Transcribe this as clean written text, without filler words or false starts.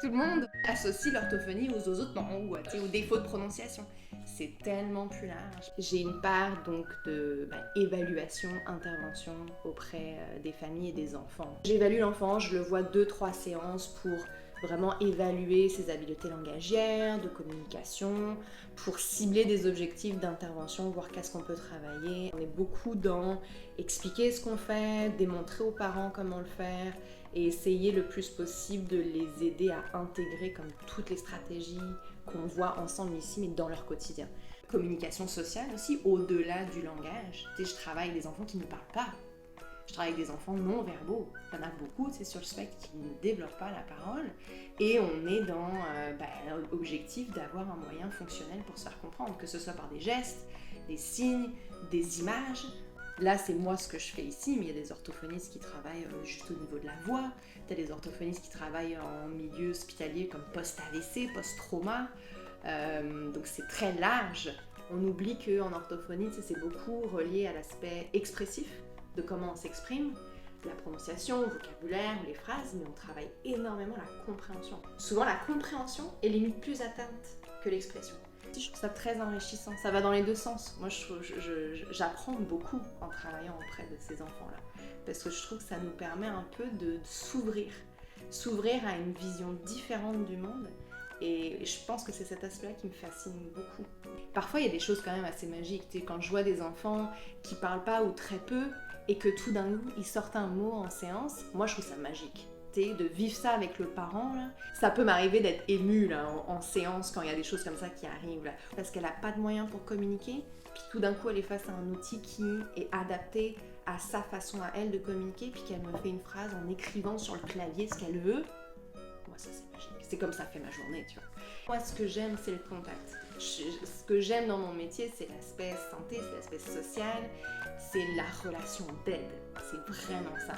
Tout le monde associe l'orthophonie aux zozotements ou aux défauts de prononciation. C'est tellement plus large. J'ai une part donc de évaluation, intervention auprès des familles et des enfants. J'évalue l'enfant, je le vois 2-3 séances pour vraiment évaluer ses habiletés langagières, de communication, pour cibler des objectifs d'intervention, voir qu'est-ce qu'on peut travailler. On est beaucoup dans expliquer ce qu'on fait, démontrer aux parents comment le faire et essayer le plus possible de les aider à intégrer comme toutes les stratégies qu'on voit ensemble ici, mais dans leur quotidien. Communication sociale aussi, au-delà du langage. Tu sais, je travaille avec des enfants qui ne parlent pas. Je travaille avec des enfants non-verbaux. Il y en a beaucoup sur le spectre qui ne développent pas la parole. Et on est dans l'objectif d'avoir un moyen fonctionnel pour se faire comprendre, que ce soit par des gestes, des signes, des images. Là, c'est moi ce que je fais ici, mais il y a des orthophonistes qui travaillent juste au niveau de la voix. Il y a des orthophonistes qui travaillent en milieu hospitalier comme post-AVC, post-trauma. Donc c'est très large. On oublie qu'en orthophonie, c'est beaucoup relié à l'aspect expressif de comment on s'exprime, la prononciation, le vocabulaire, les phrases, mais on travaille énormément la compréhension. Souvent, la compréhension est limite plus atteinte que l'expression. Je trouve ça très enrichissant, ça va dans les deux sens. Moi, j'apprends beaucoup en travaillant auprès de ces enfants-là, parce que je trouve que ça nous permet un peu de s'ouvrir à une vision différente du monde. Et je pense que c'est cet aspect-là qui me fascine beaucoup. Parfois, il y a des choses quand même assez magiques. Tu sais, quand je vois des enfants qui parlent pas ou très peu, et que tout d'un coup, ils sortent un mot en séance, moi, je trouve ça magique. Tu sais, de vivre ça avec le parent, là. Ça peut m'arriver d'être émue là, en séance quand il y a des choses comme ça qui arrivent. Là, parce qu'elle n'a pas de moyens pour communiquer, puis tout d'un coup, elle est face à un outil qui est adapté à sa façon à elle de communiquer, puis qu'elle me fait une phrase en écrivant sur le clavier ce qu'elle veut. Moi, ça, c'est magique. C'est comme ça fait ma journée, tu vois. Moi, ce que j'aime, c'est le contact. Ce que j'aime dans mon métier, c'est l'aspect santé, c'est l'aspect social, c'est la relation d'aide. C'est vraiment ça.